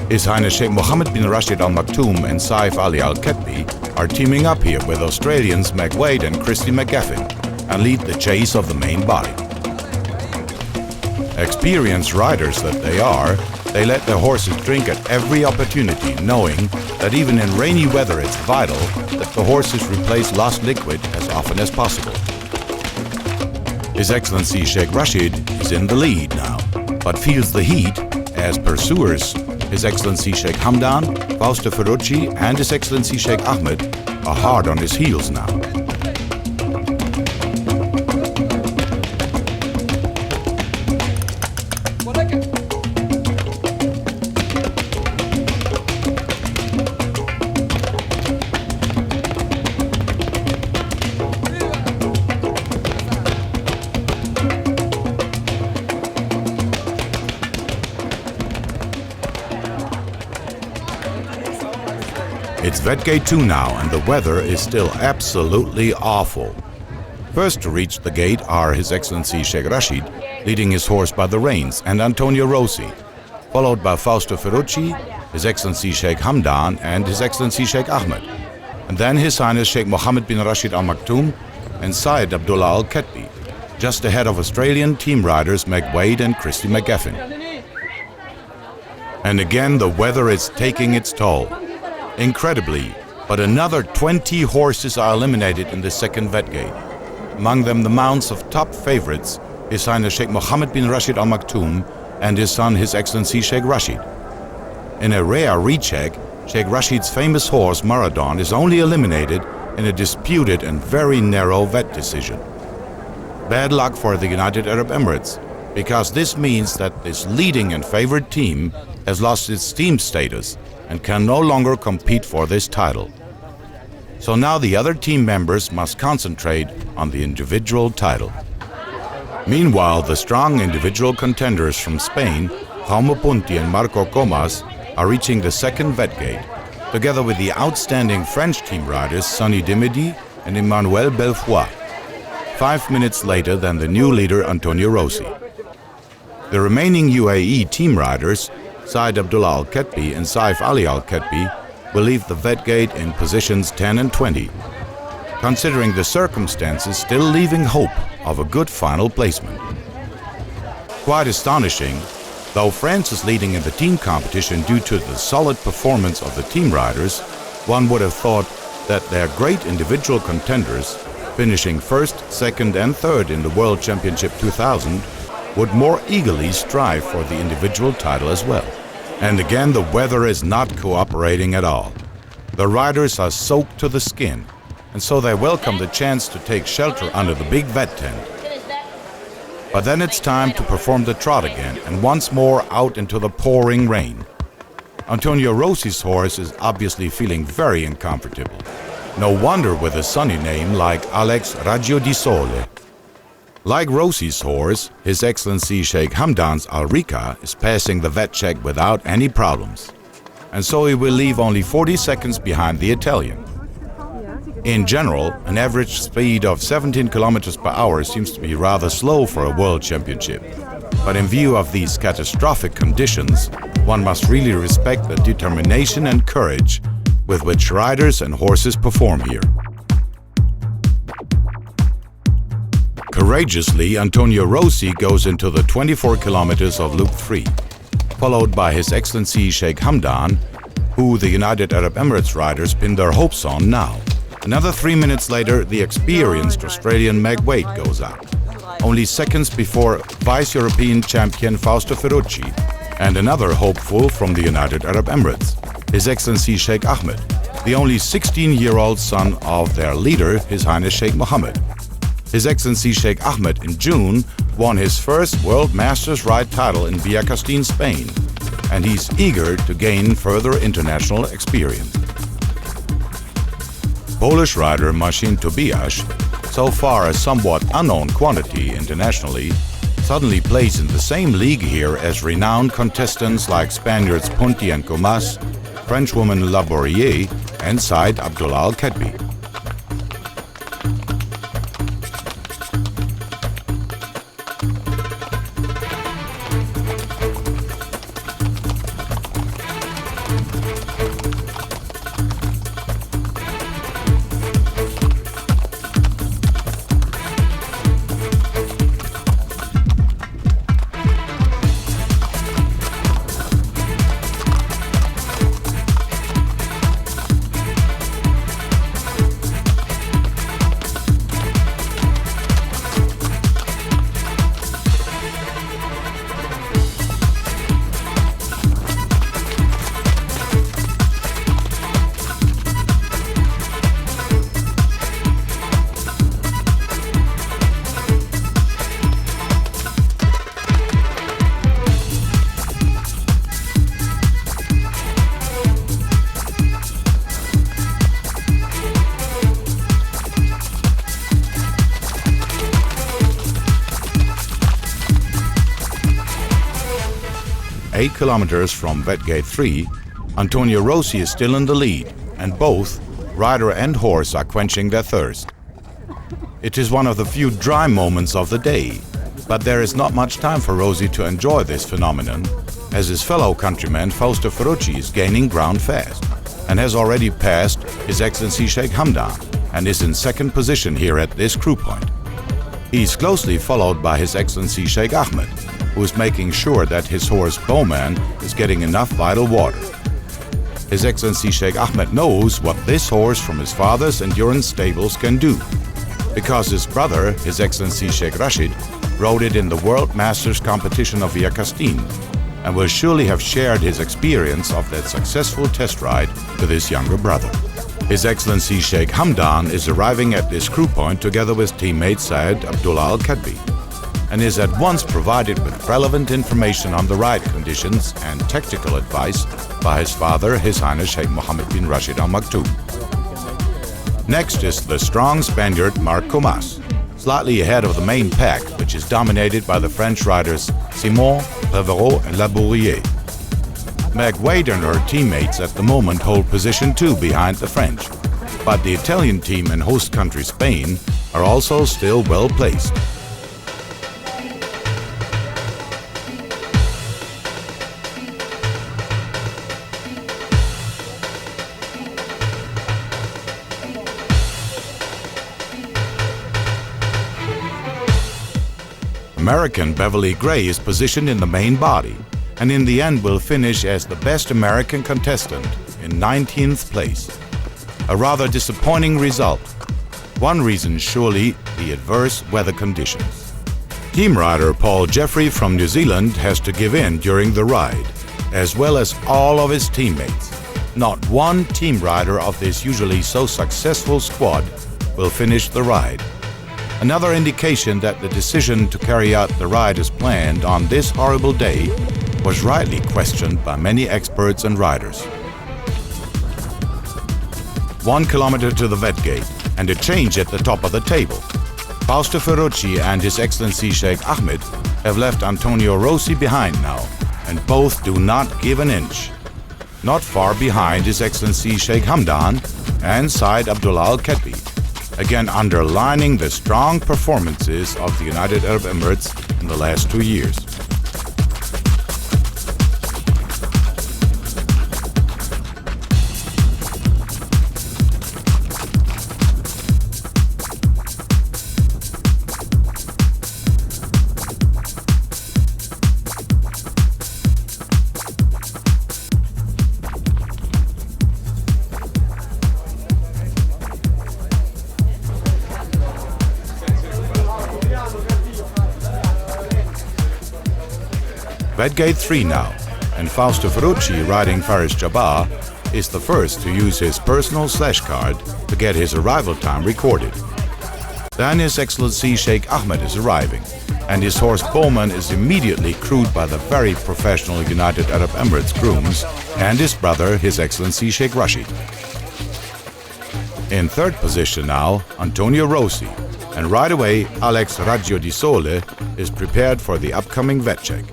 His Highness Sheikh Mohammed bin Rashid Al Maktoum and Saif Ali Al Ketbi are teaming up here with Australians Meg Wade and Christy McGaffin and lead the chase of the main body. Experienced riders that they are, they let their horses drink at every opportunity, knowing that even in rainy weather it's vital that the horses replace lost liquid as often as possible. His Excellency Sheikh Rashid is in the lead now, but feels the heat as pursuers His Excellency Sheikh Hamdan, Fausto Ferrucci and His Excellency Sheikh Ahmed are hard on his heels now. It's Vetgate 2 now, and the weather is still absolutely awful. First to reach the gate are His Excellency Sheikh Rashid, leading his horse by the reins, and Antonio Rossi, followed by Fausto Ferrucci, His Excellency Sheikh Hamdan, and His Excellency Sheikh Ahmed, and then His Highness Sheikh Mohammed bin Rashid Al Maktoum and Syed Abdullah Al Ketbi, just ahead of Australian team riders Meg Wade and Christy McGaffin. And again, the weather is taking its toll. Incredibly, but another 20 horses are eliminated in the second Vetgate. Among them the mounts of top favorites, His Highness Sheikh Mohammed bin Rashid Al Maktoum and his son His Excellency Sheikh Rashid. In a rare recheck, Sheikh Rashid's famous horse Maradon is only eliminated in a disputed and very narrow vet decision. Bad luck for the United Arab Emirates, because this means that this leading and favored team has lost its team status and can no longer compete for this title. So now the other team members must concentrate on the individual title. Meanwhile, the strong individual contenders from Spain, Jaume Punti and Marco Comas, are reaching the second Vetgate, together with the outstanding French team riders Sonny Dimedy and Emmanuel Belfoy, 5 minutes later than the new leader Antonio Rossi. The remaining UAE team riders, Syed Abdullah Al Ketbi and Saif Ali Al Ketbi, will leave the Vetgate in positions 10 and 20, considering the circumstances still leaving hope of a good final placement. Quite astonishing, though France is leading in the team competition due to the solid performance of the team riders, one would have thought that their great individual contenders, finishing first, second and third in the World Championship 2000, would more eagerly strive for the individual title as well. And again, the weather is not cooperating at all. The riders are soaked to the skin, and so they welcome the chance to take shelter under the big vet tent. But then it's time to perform the trot again, and once more out into the pouring rain. Antonio Rossi's horse is obviously feeling very uncomfortable. No wonder with a sunny name like Alex Raggio di Sole. Like Rossi's horse, His Excellency Sheikh Hamdan's Alrika is passing the vet check without any problems. And so he will leave only 40 seconds behind the Italian. In general, an average speed of 17 kilometers per hour seems to be rather slow for a world championship. But in view of these catastrophic conditions, one must really respect the determination and courage with which riders and horses perform here. Courageously, Antonio Rossi goes into the 24 kilometers of Loop 3, followed by His Excellency Sheikh Hamdan, who the United Arab Emirates riders pin their hopes on now. Another 3 minutes later, the experienced Australian Meg Wade goes out, only seconds before Vice-European champion Fausto Ferrucci and another hopeful from the United Arab Emirates, His Excellency Sheikh Ahmed, the only 16-year-old son of their leader, His Highness Sheikh Mohammed. His Excellency Sheikh Ahmed in June won his first World Masters ride title in Villacastín, Spain, and he's eager to gain further international experience. Polish rider Marcin Tobiasz, so far a somewhat unknown quantity internationally, suddenly plays in the same league here as renowned contestants like Spaniards Punti and Comas, Frenchwoman Labourier, and Syed Abdullah Al Ketbi. 8 kilometers from Vet Gate 3, Antonio Rossi is still in the lead, and both rider and horse are quenching their thirst. It is one of the few dry moments of the day, but there is not much time for Rossi to enjoy this phenomenon, as his fellow countryman Fausto Ferrucci is gaining ground fast and has already passed His Excellency Sheikh Hamdan and is in second position here at this crew point. He is closely followed by His Excellency Sheikh Ahmed, who is making sure that his horse Bowman is getting enough vital water. His Excellency Sheikh Ahmed knows what this horse from his father's endurance stables can do, because his brother, His Excellency Sheikh Rashid, rode it in the World Masters competition of Via Castine, and will surely have shared his experience of that successful test ride with his younger brother. His Excellency Sheikh Hamdan is arriving at this crew point together with teammate Syed Abdullah Al-Kadbi, and is at once provided with relevant information on the ride conditions and tactical advice by his father, His Highness Sheikh Mohammed bin Rashid Al Maktoum. Next is the strong Spaniard Marc Comas, slightly ahead of the main pack, which is dominated by the French riders Simon, Prévert and Labourier. Meg Wade and her teammates at the moment hold position 2 behind the French, but the Italian team and host country Spain are also still well placed. American Beverly Gray is positioned in the main body, and in the end will finish as the best American contestant in 19th place. A rather disappointing result. One reason surely the adverse weather conditions. Team rider Paul Jeffrey from New Zealand has to give in during the ride, as well as all of his teammates. Not one team rider of this usually so successful squad will finish the ride. Another indication that the decision to carry out the ride as planned on this horrible day was rightly questioned by many experts and riders. 1 kilometer to the vet gate and a change at the top of the table. Fausto Ferrucci and His Excellency Sheikh Ahmed have left Antonio Rossi behind now, and both do not give an inch. Not far behind His Excellency Sheikh Hamdan and Syed Abdullah Al-Kadbi, again underlining the strong performances of the United Arab Emirates in the last 2 years. Vet Gate 3 now, and Fausto Ferrucci, riding Faris Jabbar, is the first to use his personal slash card to get his arrival time recorded. Then His Excellency Sheikh Ahmed is arriving, and his horse Bowman is immediately crewed by the very professional United Arab Emirates grooms and his brother, His Excellency Sheikh Rashid. In third position now, Antonio Rossi, and right away Alex Raggio di Sole is prepared for the upcoming vet check.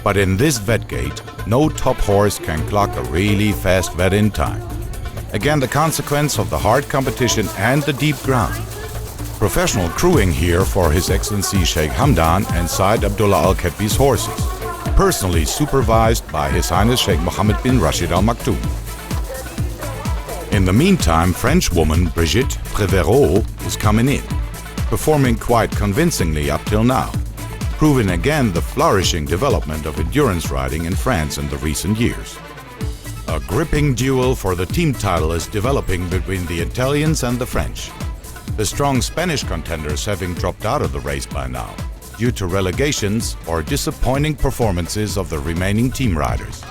But in this vet gate, no top horse can clock a really fast vet in time. Again, the consequence of the hard competition and the deep ground. Professional crewing here for His Excellency Sheikh Hamdan and Syed Abdullah Al-Kadbi's horses, personally supervised by His Highness Sheikh Mohammed bin Rashid Al Maktoum. In the meantime, French woman Brigitte Prévert is coming in, performing quite convincingly up till now, proving again the flourishing development of endurance riding in France in the recent years. A gripping duel for the team title is developing between the Italians and the French, the strong Spanish contenders having dropped out of the race by now, due to relegations or disappointing performances of the remaining team riders.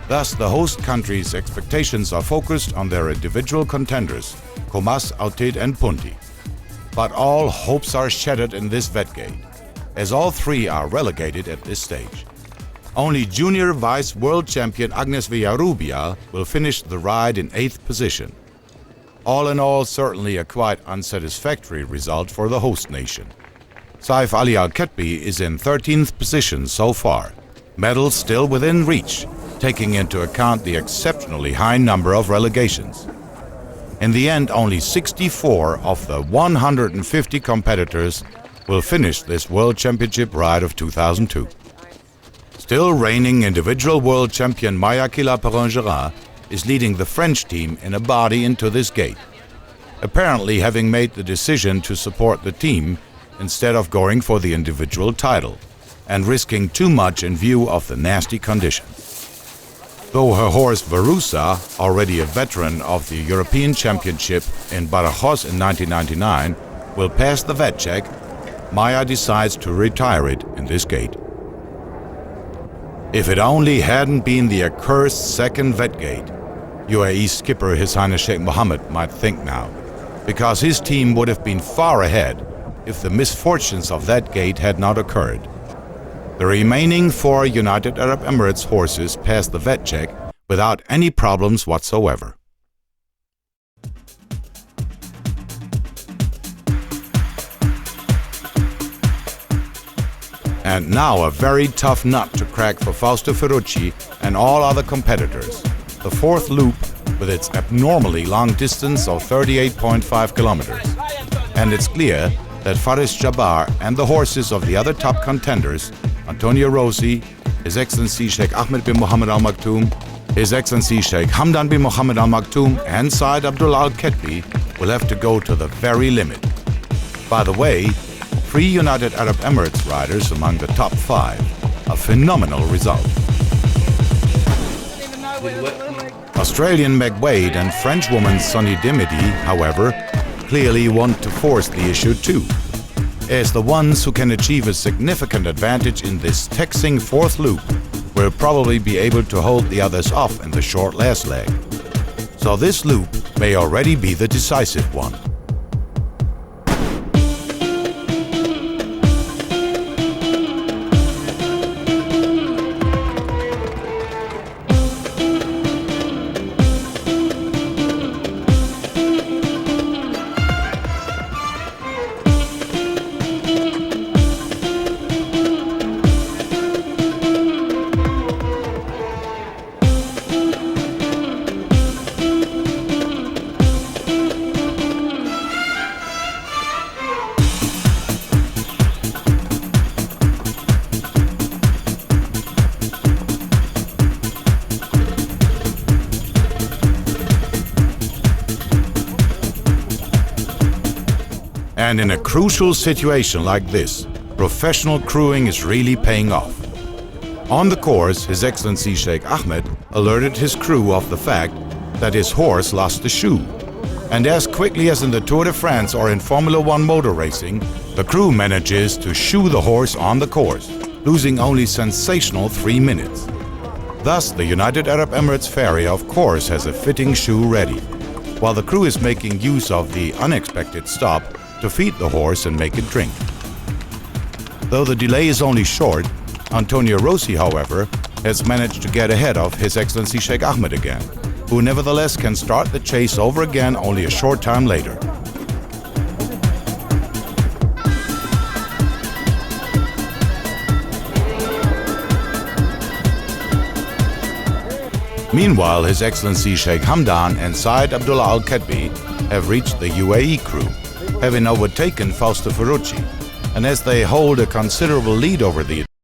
Thus, the host country's expectations are focused on their individual contenders, Comas, Autid and Punti. But all hopes are shattered in this vet gate, as all three are relegated at this stage. Only junior vice world champion Agnes Villarrubia will finish the ride in 8th position. All in all, certainly a quite unsatisfactory result for the host nation. Saif Ali Al-Kadbi is in 13th position so far, medals still within reach, taking into account the exceptionally high number of relegations. In the end, only 64 of the 150 competitors will finish this World Championship ride of 2002. Still reigning individual world champion Maya Perrin-Gerard is leading the French team in a body into this gate, apparently having made the decision to support the team instead of going for the individual title, and risking too much in view of the nasty conditions. Though her horse Verusa, already a veteran of the European Championship in Badajoz in 1999, will pass the vet check, Maya decides to retire it in this gate. If it only hadn't been the accursed second vet gate, UAE skipper His Highness Sheikh Mohammed might think now, because his team would have been far ahead if the misfortunes of that gate had not occurred. The remaining 4 United Arab Emirates horses passed the vet check without any problems whatsoever. And now a very tough nut to crack for Fausto Ferrucci and all other competitors. The 4th loop with its abnormally long distance of 38.5 kilometers. And it's clear that Faris Jabbar and the horses of the other top contenders, Antonio Rossi, His Excellency Sheikh Ahmed bin Mohammed Al Maktoum, His Excellency Sheikh Hamdan bin Mohammed Al Maktoum, and Saeed Abdullah Al Ketbi will have to go to the very limit. By the way, 3 United Arab Emirates riders among the top 5, a phenomenal result. Australian Meg Wade and Frenchwoman Sonny Dimity, however, clearly want to force the issue too, as the ones who can achieve a significant advantage in this taxing 4th loop will probably be able to hold the others off in the short last leg. So this loop may already be the decisive one. And in a crucial situation like this, professional crewing is really paying off. On the course, His Excellency Sheikh Ahmed alerted his crew of the fact that his horse lost a shoe. And as quickly as in the Tour de France or in Formula One motor racing, the crew manages to shoe the horse on the course, losing only sensational 3 minutes. Thus, the United Arab Emirates ferry of course has a fitting shoe ready, while the crew is making use of the unexpected stop to feed the horse and make it drink. Though the delay is only short, Antonio Rossi, however, has managed to get ahead of His Excellency Sheikh Ahmed again, who nevertheless can start the chase over again only a short time later. Meanwhile, His Excellency Sheikh Hamdan and Saeed Abdullah Al Ketbi have reached the UAE crew, having overtaken Fausto Ferrucci, and as they hold a considerable lead over the